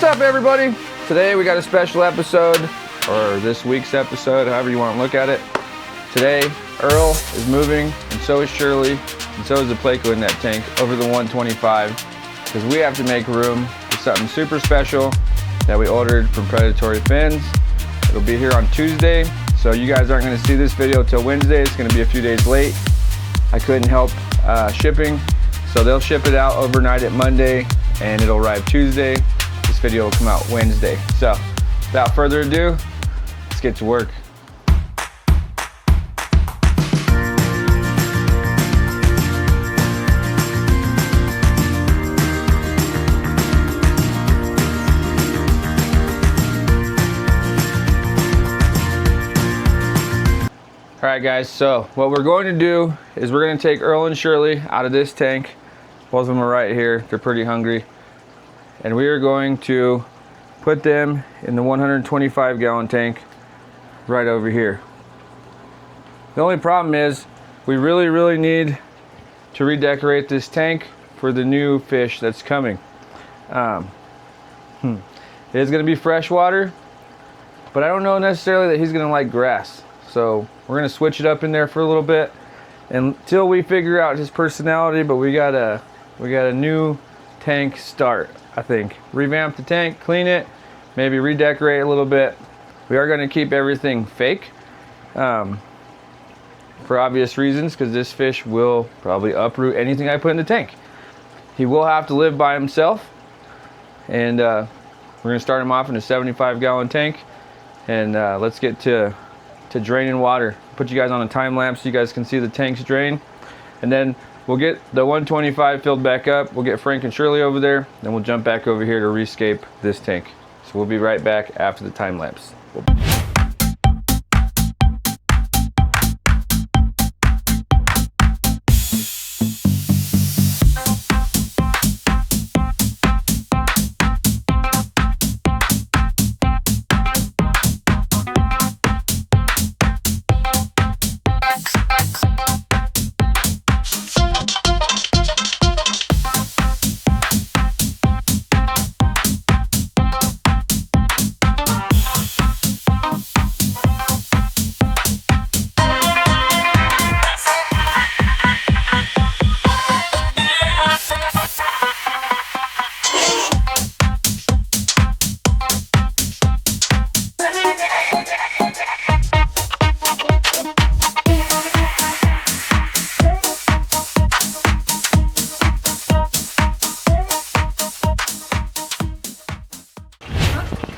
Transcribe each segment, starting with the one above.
What's up, everybody? Today we got a special episode, or this week's episode, however you want to look at it. Today, Earl is moving, and so is Shirley, and so is the Placo in that tank, over the 125, because we have to make room for something super special that we ordered from Predatory Fins. It'll be here on Tuesday, so you guys aren't going to see this video till Wednesday. It's going to be a few days late. I couldn't help shipping, so they'll ship it out overnight at Monday, and it'll arrive Tuesday. This video will come out Wednesday. So, without further ado, let's get to work. All right, guys, so what we're going to do is we're going to take Earl and Shirley out of this tank. Both of them are right here. They're pretty hungry. And we are going to put them in the 125-gallon tank right over here. The only problem is we really need to redecorate this tank for the new fish that's coming. It is going to be freshwater, but I don't know necessarily that he's going to like grass. So we're going to switch it up in there for a little bit until we figure out his personality. But we got a new tank start, I think. Revamp the tank, clean it, maybe redecorate a little bit. We are going to keep everything fake for obvious reasons, because this fish will probably uproot anything I put in the tank. He will have to live by himself, and we're going to start him off in a 75-gallon tank, and let's get to draining water. Put you guys on a time lapse so you guys can see the tanks drain, and then we'll get the 125 filled back up. We'll get Frank and Shirley over there, then we'll jump back over here to rescape this tank. So we'll be right back after the time lapse.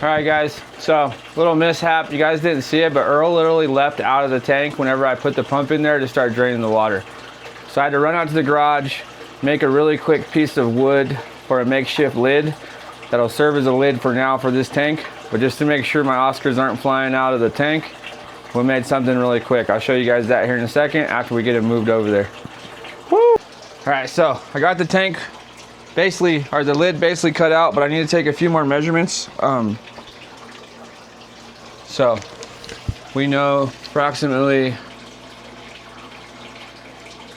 All right, guys, so little mishap. You guys didn't see it, but Earl literally leapt out of the tank whenever I put the pump in there to start draining the water. So I had to run out to the garage, make a really quick piece of wood for a makeshift lid that'll serve as a lid for now for this tank. But just to make sure my Oscars aren't flying out of the tank, we made something really quick. I'll show you guys that here in a second after we get it moved over there. Woo! All right, so I got the tank basically, or the lid basically cut out, but I need to take a few more measurements. So we know approximately,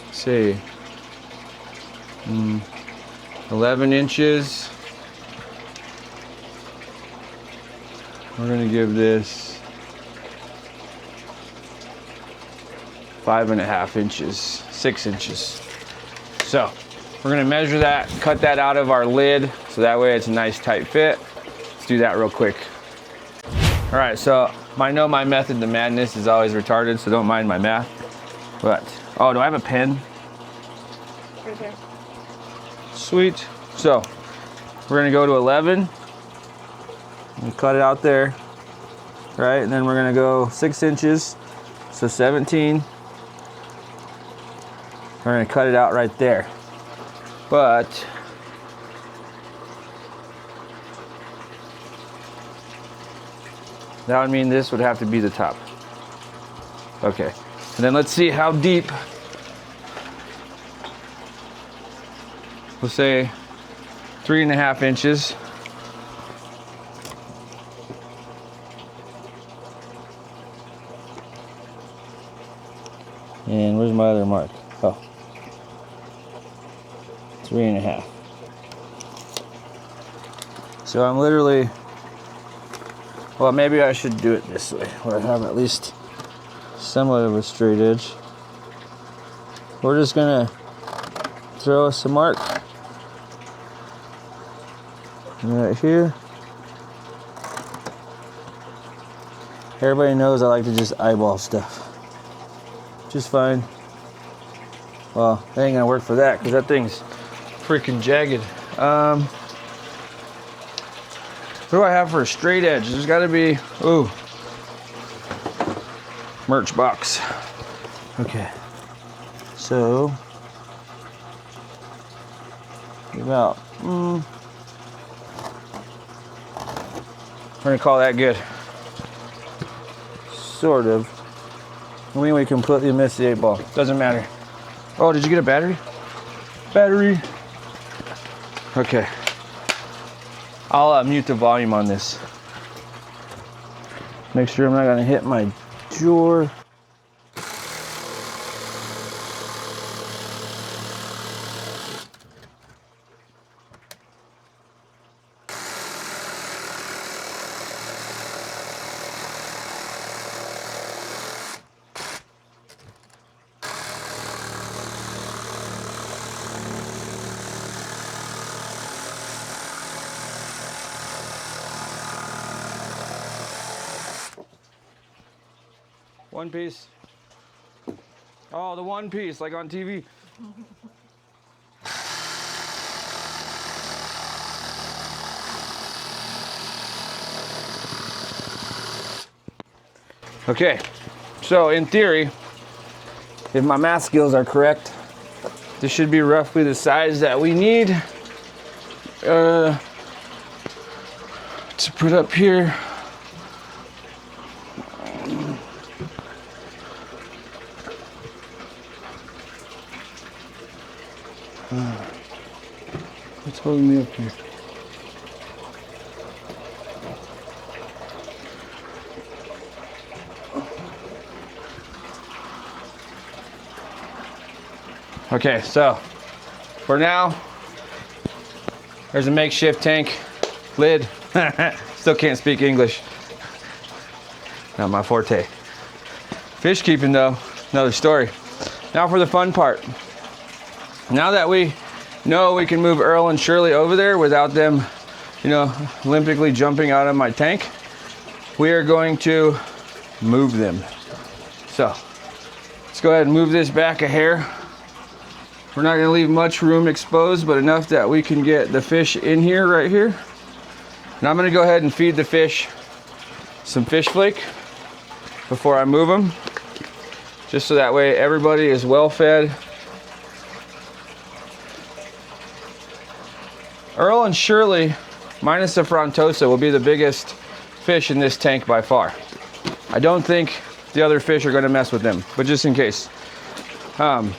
let's see, 11 inches. We're gonna give this 5.5 inches, 6 inches. So we're gonna measure that, cut that out of our lid, so that way it's a nice tight fit. Let's do that real quick. All right, so I know my method to madness is always retarded, so don't mind my math. But, oh, do I have a pen? Right there. Sweet. So, we're gonna go to 11. And cut it out there, right? And then we're gonna go 6 inches, so 17. We're gonna cut it out right there. But, that would mean this would have to be the top. Okay, and then let's see how deep. We'll say 3.5 inches. And where's my other mark? Oh, 3.5. So I'm literally, well, maybe I should do it this way, where I have at least somewhat of a straight edge. We're just gonna throw some mark right here. Everybody knows I like to just eyeball stuff. Just fine. Well, that ain't gonna work for that because that thing's freaking jagged. What do I have for a straight edge? There's gotta be, ooh, merch box. Okay, so about, we're gonna call that good. Sort of. I mean, we completely missed the 8-ball. Doesn't matter. Oh, did you get a battery? Battery. Okay. I'll mute the volume on this. Make sure I'm not gonna hit my jaw. One piece. Oh, the one piece, like on TV. Okay, so in theory, if my math skills are correct, this should be roughly the size that we need to put up here. What's holding me up here? Okay, so for now, there's a makeshift tank lid. Still can't speak English. Not my forte. Fish keeping though, another story. Now for the fun part. Now that we know we can move Earl and Shirley over there without them, you know, olympically jumping out of my tank, we are going to move them. So let's go ahead and move this back a hair. We're not gonna leave much room exposed, but enough that we can get the fish in here, right here. And I'm gonna go ahead and feed the fish some fish flake before I move them, just so that way everybody is well fed. Earl and Shirley, minus the frontosa, will be the biggest fish in this tank by far. I don't think the other fish are gonna mess with them, but just in case. But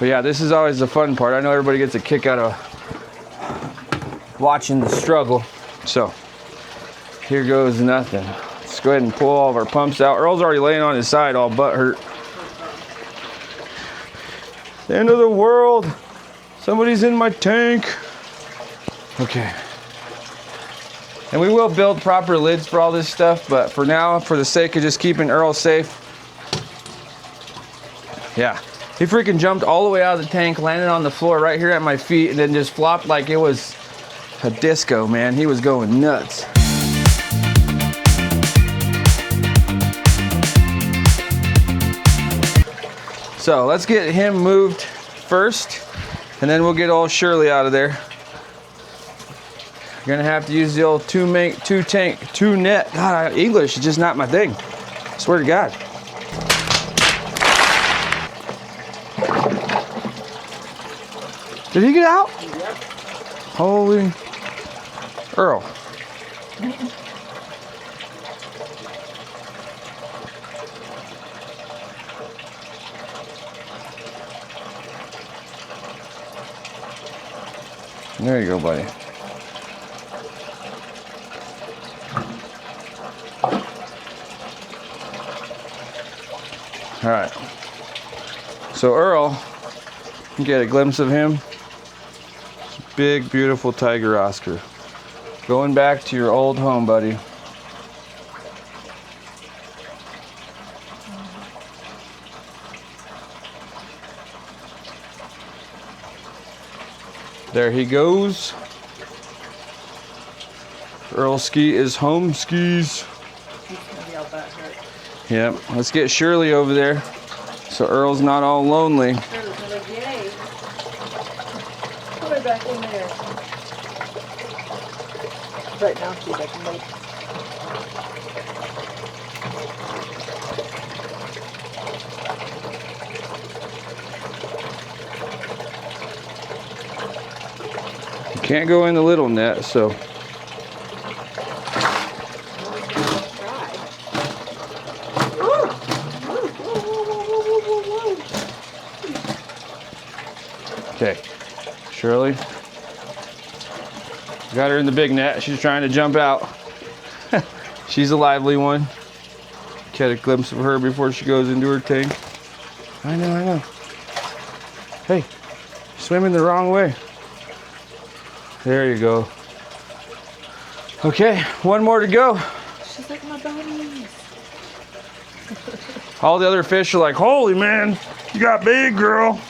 yeah, this is always the fun part. I know everybody gets a kick out of watching the struggle. So here goes nothing. Let's go ahead and pull all of our pumps out. Earl's already laying on his side all butt hurt. The end of the world. Somebody's in my tank. Okay. And we will build proper lids for all this stuff, but for now, for the sake of just keeping Earl safe, yeah. He freaking jumped all the way out of the tank, landed on the floor right here at my feet, and then just flopped like it was a disco, man. He was going nuts. So let's get him moved first, and then we'll get old Shirley out of there. You're gonna have to use the old two net. God, English is just not my thing. I swear to God. Did he get out? Yep. Holy Earl. There you go, buddy. All right. So Earl, you get a glimpse of him. Big, beautiful tiger Oscar. Going back to your old home, buddy. There he goes. Earl Ski is home skis. Yep, let's get Shirley over there so Earl's not all lonely. Put her back in there. Right now she's like, nope. You can't go in the little net, so. Okay, Shirley. Got her in the big net. She's trying to jump out. She's a lively one. Get a glimpse of her before she goes into her tank. I know. Hey, swimming the wrong way. There you go. Okay, one more to go. She's like my buddies. All the other fish are like, holy man, you got big, girl.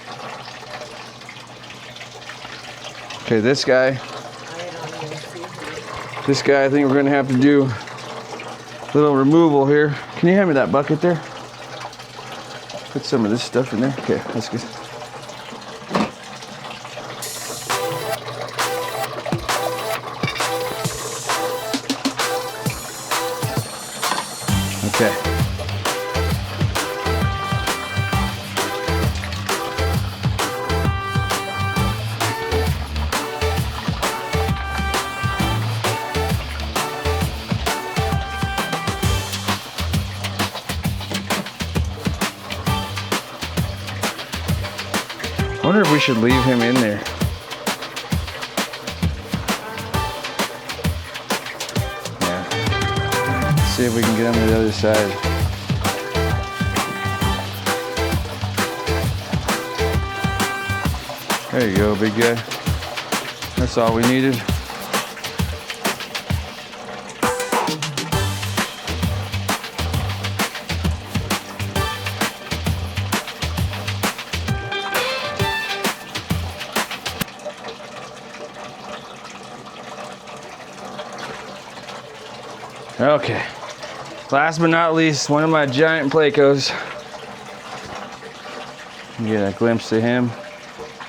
Okay, this guy, I think we're gonna have to do a little removal here. Can you hand me that bucket there? Put some of this stuff in there. Okay, that's good. Okay. I wonder if we should leave him in there. Yeah. Let's see if we can get him to the other side. There you go, big guy. That's all we needed. Okay, last but not least, one of my giant plecos. Get a glimpse of him.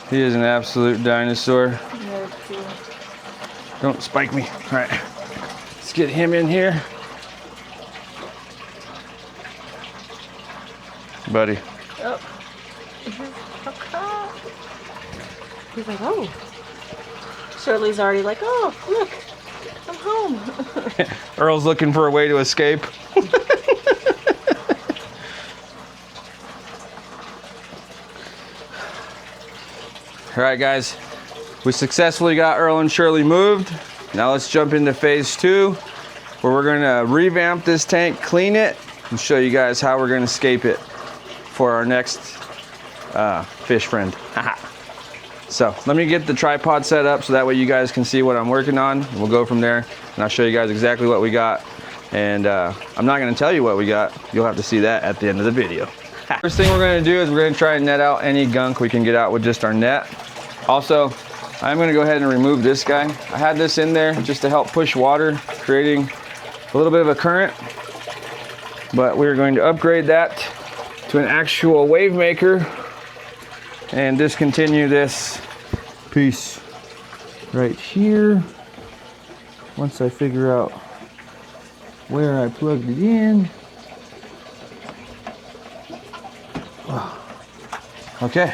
He is an absolute dinosaur. Don't spike me. All right, let's get him in here. Buddy. Oh. He's like, oh. Shirley's already like, oh, look, I'm home. Earl's looking for a way to escape. All right, guys, we successfully got Earl and Shirley moved. Now let's jump into phase 2, where we're gonna revamp this tank, clean it, and show you guys how we're gonna escape it for our next fish friend. So let me get the tripod set up so that way you guys can see what I'm working on. We'll go from there, and I'll show you guys exactly what we got. And I'm not gonna tell you what we got. You'll have to see that at the end of the video. First thing we're gonna do is we're gonna try and net out any gunk we can get out with just our net. Also, I'm gonna go ahead and remove this guy. I had this in there just to help push water, creating a little bit of a current. But we're going to upgrade that to an actual wave maker and discontinue this piece right here. Once I figure out where I plugged it in. Okay,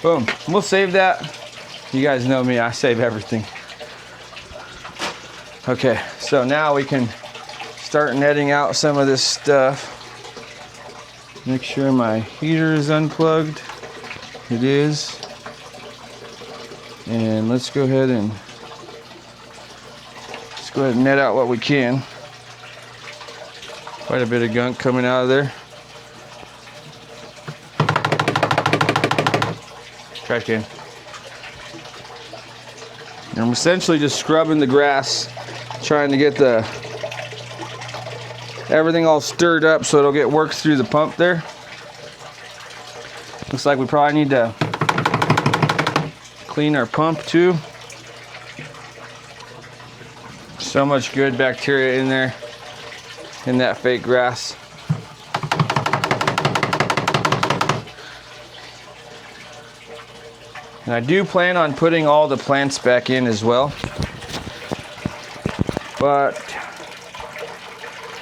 boom. We'll save that. You guys know me, I save everything. Okay, so now we can start netting out some of this stuff. Make sure my heater is unplugged. It is. And let's go ahead and net out what we can. Quite a bit of gunk coming out of there. Trash can. And I'm essentially just scrubbing the grass, trying to get everything all stirred up so it'll get worked through the pump there. Looks like we probably need to clean our pump too. So much good bacteria in there, in that fake grass. And I do plan on putting all the plants back in as well. But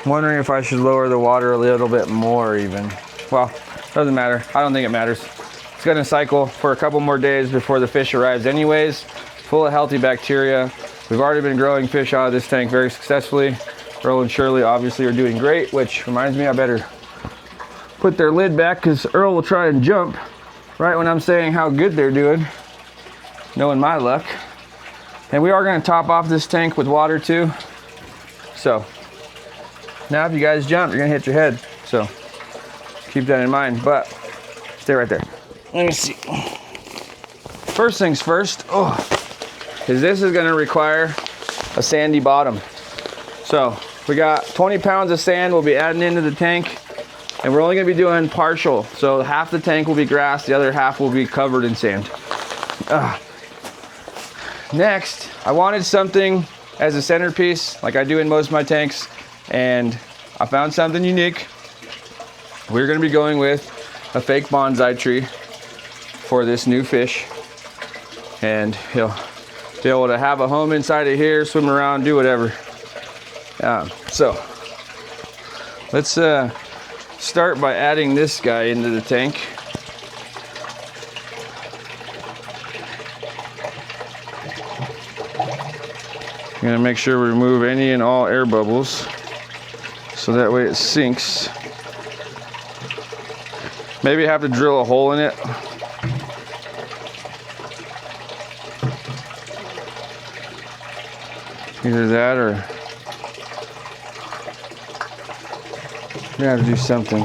I'm wondering if I should lower the water a little bit more even. Well, doesn't matter. I don't think it matters. It's gonna cycle for a couple more days before the fish arrives anyways. Full of healthy bacteria. We've already been growing fish out of this tank very successfully. Earl and Shirley obviously are doing great, which reminds me I better put their lid back because Earl will try and jump right when I'm saying how good they're doing, knowing my luck. And we are gonna top off this tank with water too. So now if you guys jump, you're gonna hit your head. So keep that in mind, but stay right there. Let me see. First things first, is this is gonna require a sandy bottom. So we got 20 pounds of sand we'll be adding into the tank, and we're only gonna be doing partial. So half the tank will be grass, the other half will be covered in sand. Next, I wanted something as a centerpiece like I do in most of my tanks, and I found something unique. We're gonna be going with a fake bonsai tree for this new fish, and he'll be able to have a home inside of here, swim around, do whatever. So let's start by adding this guy into the tank. I'm gonna make sure we remove any and all air bubbles so that way it sinks. Maybe have to drill a hole in it. Either that or we have to do something.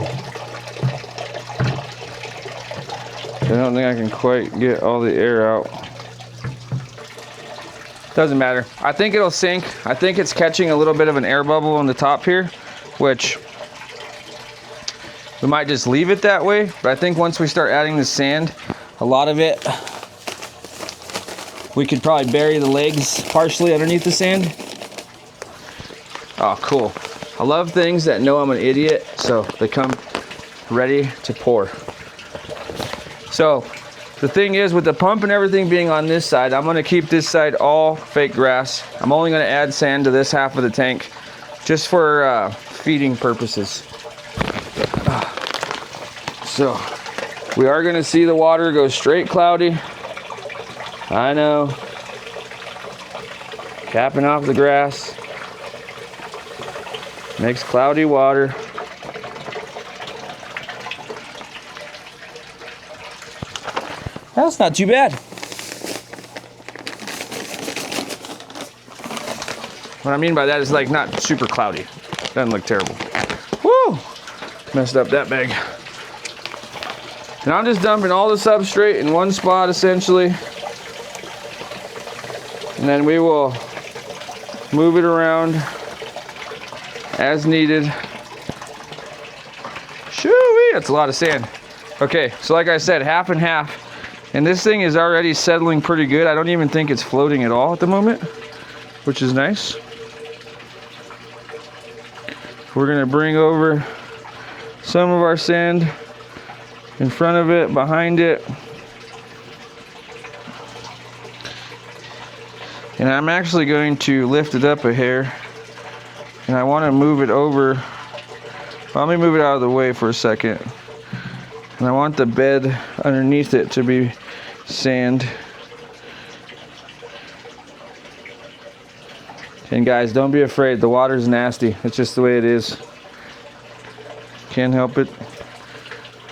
I don't think I can quite get all the air out. Doesn't matter. I think it'll sink. I think it's catching a little bit of an air bubble on the top here, which we might just leave it that way. But I think once we start adding the sand, a lot of it, we could probably bury the legs partially underneath the sand. Oh, cool. I love things that know I'm an idiot, so they come ready to pour. So the thing is, with the pump and everything being on this side, I'm gonna keep this side all fake grass. I'm only gonna add sand to this half of the tank just for feeding purposes. So we are gonna see the water go straight cloudy. I know. Capping off the grass makes cloudy water. That's not too bad. What I mean by that is like not super cloudy. Doesn't look terrible. Woo! Messed up that bag. And I'm just dumping all the substrate in one spot essentially. And then we will move it around as needed. Shoo-wee, that's a lot of sand. Okay, so like I said, half and half. And this thing is already settling pretty good. I don't even think it's floating at all at the moment, which is nice. We're gonna bring over some of our sand in front of it, behind it. And I'm actually going to lift it up a hair, and I want to move it over. Well, let me move it out of the way for a second. And I want the bed underneath it to be sand. And guys, don't be afraid. The water's nasty. It's just the way it is. Can't help it.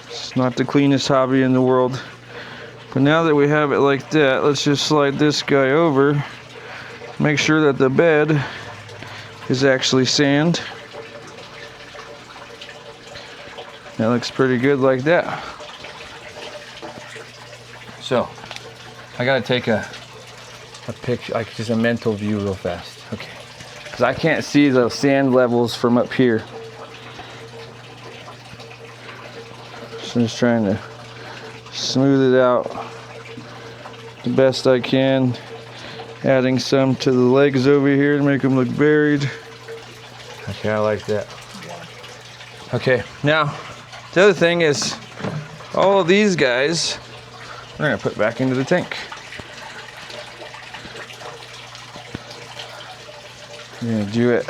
It's not the cleanest hobby in the world. But now that we have it like that, let's just slide this guy over. Make sure that the bed is actually sand. That looks pretty good like that. So, I gotta take a a picture, like just a mental view real fast. Okay. Because I can't see the sand levels from up here. So I'm just trying to smooth it out the best I can. Adding some to the legs over here to make them look buried. Okay, I like that. Okay, now the other thing is all of these guys we're gonna put back into the tank. We're gonna do it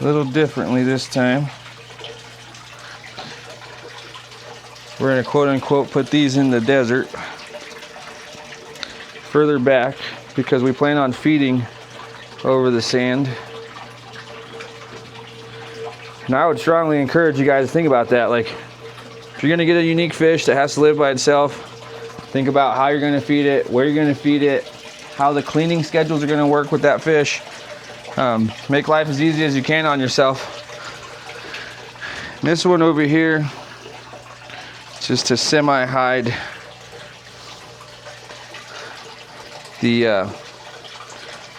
a little differently this time. We're gonna quote unquote put these in the desert further back because we plan on feeding over the sand. And I would strongly encourage you guys to think about that. Like, if you're gonna get a unique fish that has to live by itself, think about how you're gonna feed it, where you're gonna feed it, how the cleaning schedules are gonna work with that fish. Make life as easy as you can on yourself. This one over here, just to semi-hide the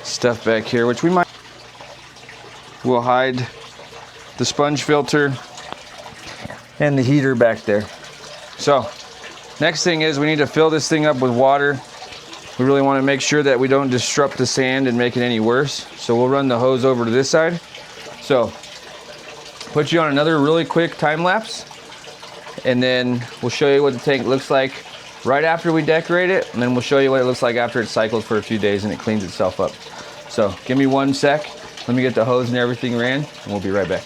stuff back here, which we'll hide the sponge filter and the heater back there. So next thing is we need to fill this thing up with water. We really want to make sure that we don't disrupt the sand and make it any worse. So we'll run the hose over to this side. So put you on another really quick time lapse, and then we'll show you what the tank looks like right after we decorate it, and then we'll show you what it looks like after it's cycled for a few days and it cleans itself up. So give me 1 sec. Let me get the hose and everything ran, and we'll be right back.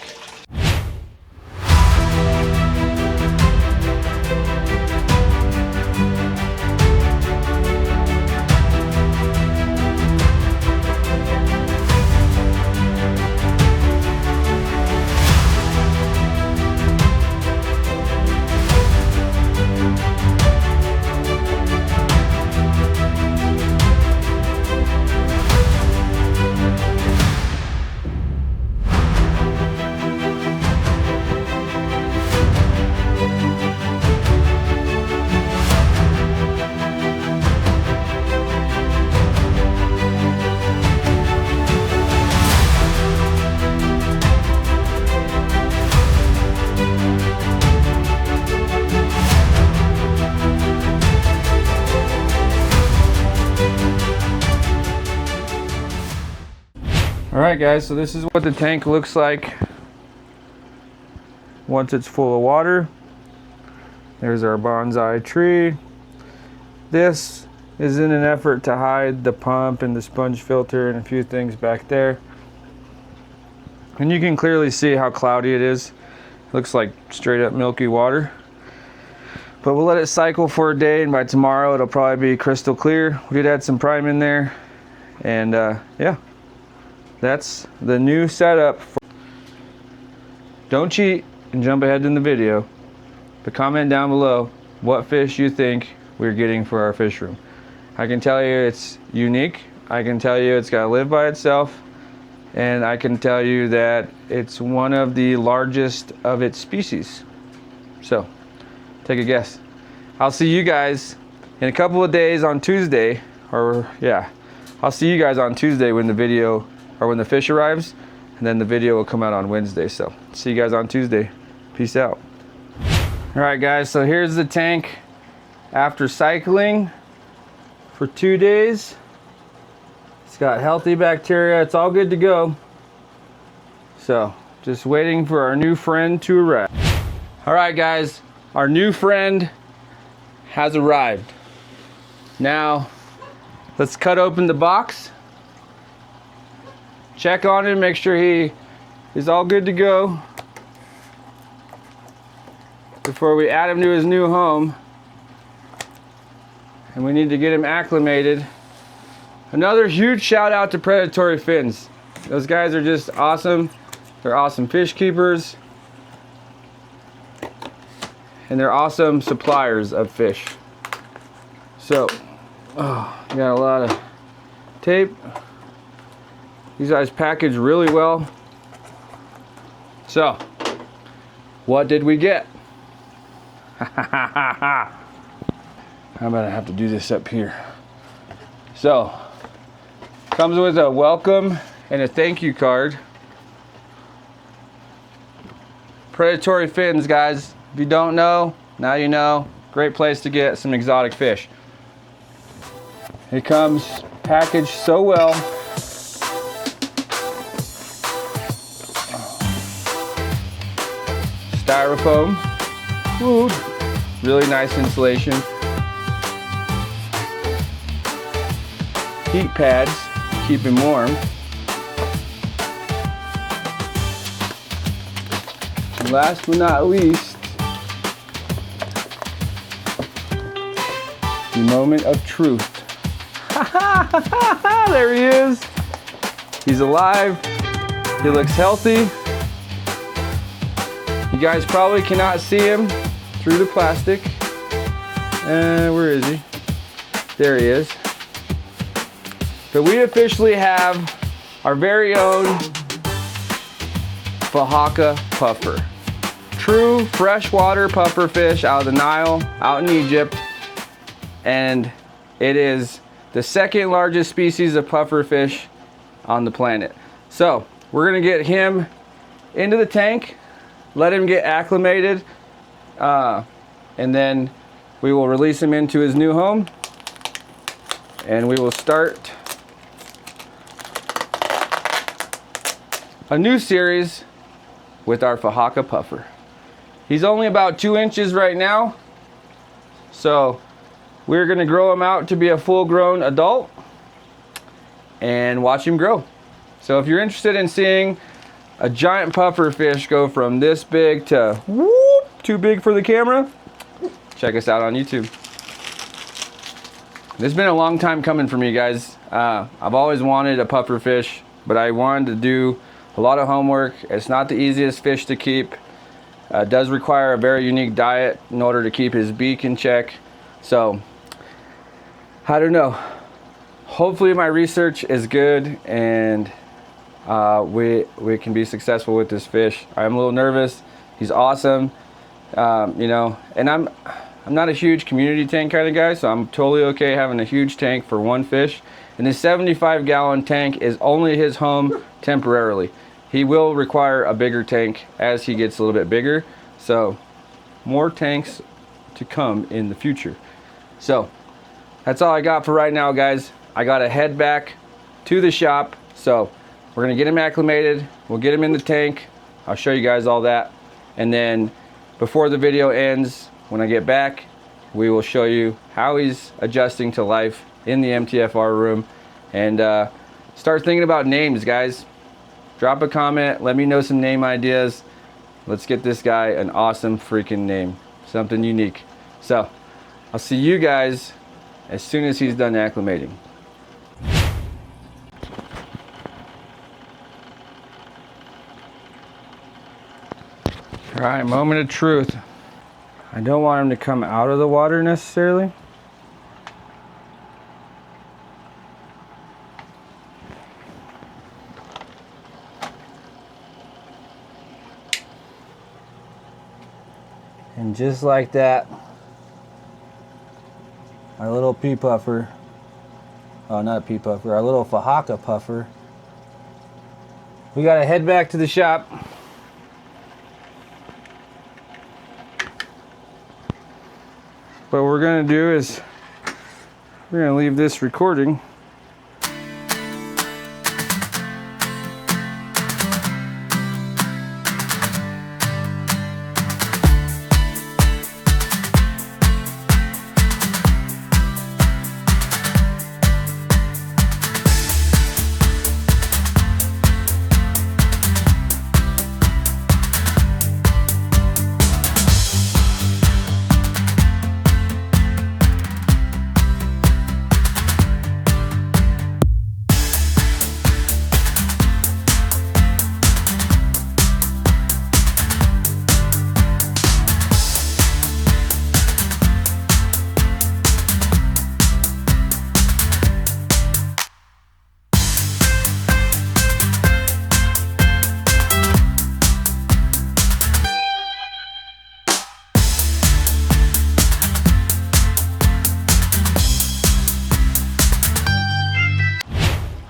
Alright guys, so this is what the tank looks like once it's full of water. There's our bonsai tree. This is in an effort to hide the pump and the sponge filter and a few things back there. And you can clearly see how cloudy it is. Looks like straight up milky water. But we'll let it cycle for a day, and by tomorrow it'll probably be crystal clear. We did add some prime in there, and yeah. That's the new setup. Don't cheat and jump ahead in the video, but comment down below what fish you think we're getting for our fish room. I can tell you it's unique. I can tell you it's got to live by itself, and I can tell you that it's one of the largest of its species. So take a guess. I'll see you guys in a couple of days on Tuesday, or yeah, I'll see you guys on Tuesday when the video, or when the fish arrives, and then the video will come out on Wednesday. So see you guys on Tuesday. Peace out. All right guys, so here's the tank after cycling for 2 days. It's got healthy bacteria. It's all good to go. So just waiting for our new friend to arrive. All right guys, our new friend has arrived. Now let's cut open the box. Check on him, make sure he is all good to go before we add him to his new home. And we need to get him acclimated. Another huge shout out to Predatory Fins. Those guys are just awesome. They're awesome fish keepers. And they're awesome suppliers of fish. So, got a lot of tape. These guys package really well. So, what did we get? How about I have to do this up here? So, comes with a welcome and a thank you card. Predatory Fins, guys. If you don't know, now you know. Great place to get some exotic fish. It comes packaged so well. Styrofoam. Ooh, really nice insulation. Heat pads, keep him warm. And last but not least, the moment of truth. There he is. He's alive. He looks healthy. You guys probably cannot see him through the plastic. Where is he? There he is. But we officially have our very own Fahaka puffer. True freshwater puffer fish out of the Nile, out in Egypt. And it is the second largest species of puffer fish on the planet. So we're gonna get him into the tank, let him get acclimated, and then we will release him into his new home, and we will start a new series with our Fahaka puffer. He's only about 2 inches right now, so we're gonna grow him out to be a full-grown adult and watch him grow. So if you're interested in seeing a giant puffer fish go from this big to whoop, too big for the camera, check us out on YouTube. This has been a long time coming for me, guys. I've always wanted a puffer fish, but I wanted to do a lot of homework. It's not the easiest fish to keep. It does require a very unique diet in order to keep his beak in check. So, I don't know. Hopefully my research is good and we can be successful with this fish. I'm a little nervous. He's awesome, you know, and I'm not a huge community tank kind of guy, so I'm totally okay having a huge tank for one fish. And this 75-gallon tank is only his home temporarily. He will require a bigger tank as he gets a little bit bigger. So more tanks to come in the future. So that's all I got for right now, guys. I got to head back to the shop. So we're gonna get him acclimated. We'll get him in the tank. I'll show you guys all that. And then before the video ends, when I get back, we will show you how he's adjusting to life in the MTFR room. And start thinking about names, guys. Drop a comment, let me know some name ideas. Let's get this guy an awesome freaking name, something unique. So I'll see you guys as soon as he's done acclimating. All right, moment of truth. I don't want him to come out of the water necessarily. And just like that, our little pea puffer, oh not a pea puffer, our little Fahaka puffer, we gotta head back to the shop. What we're gonna do is we're gonna leave this recording.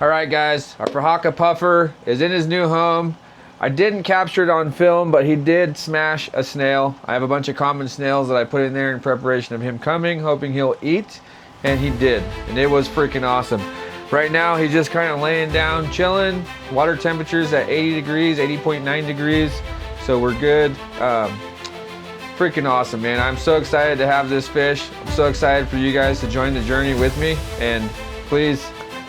All right, guys, our Fahaka puffer is in his new home. I didn't capture it on film, but he did smash a snail. I have a bunch of common snails that I put in there in preparation of him coming, hoping he'll eat, and he did, and it was freaking awesome. Right now, he's just kind of laying down, chilling. Water temperature's at 80 degrees, 80.9 degrees, so we're good. Freaking awesome, man. I'm so excited to have this fish. I'm so excited for you guys to join the journey with me, and please,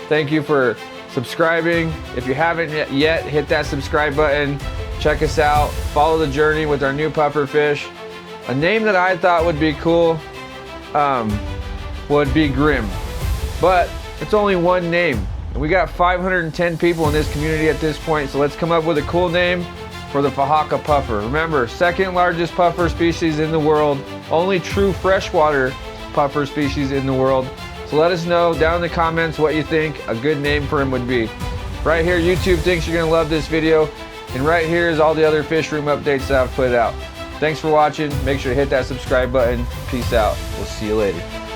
thank you for subscribing. If you haven't yet, hit that subscribe button. Check us out. Follow the journey with our new puffer fish. A name that I thought would be cool would be Grim, but it's only one name. And we got 510 people in this community at this point, so let's come up with a cool name for the Fahaka puffer. Remember, second largest puffer species in the world, only true freshwater puffer species in the world. So let us know down in the comments what you think a good name for him would be. Right here, YouTube thinks you're gonna love this video. And right here is all the other fish room updates that I've put out. Thanks for watching. Make sure to hit that subscribe button. Peace out. We'll see you later.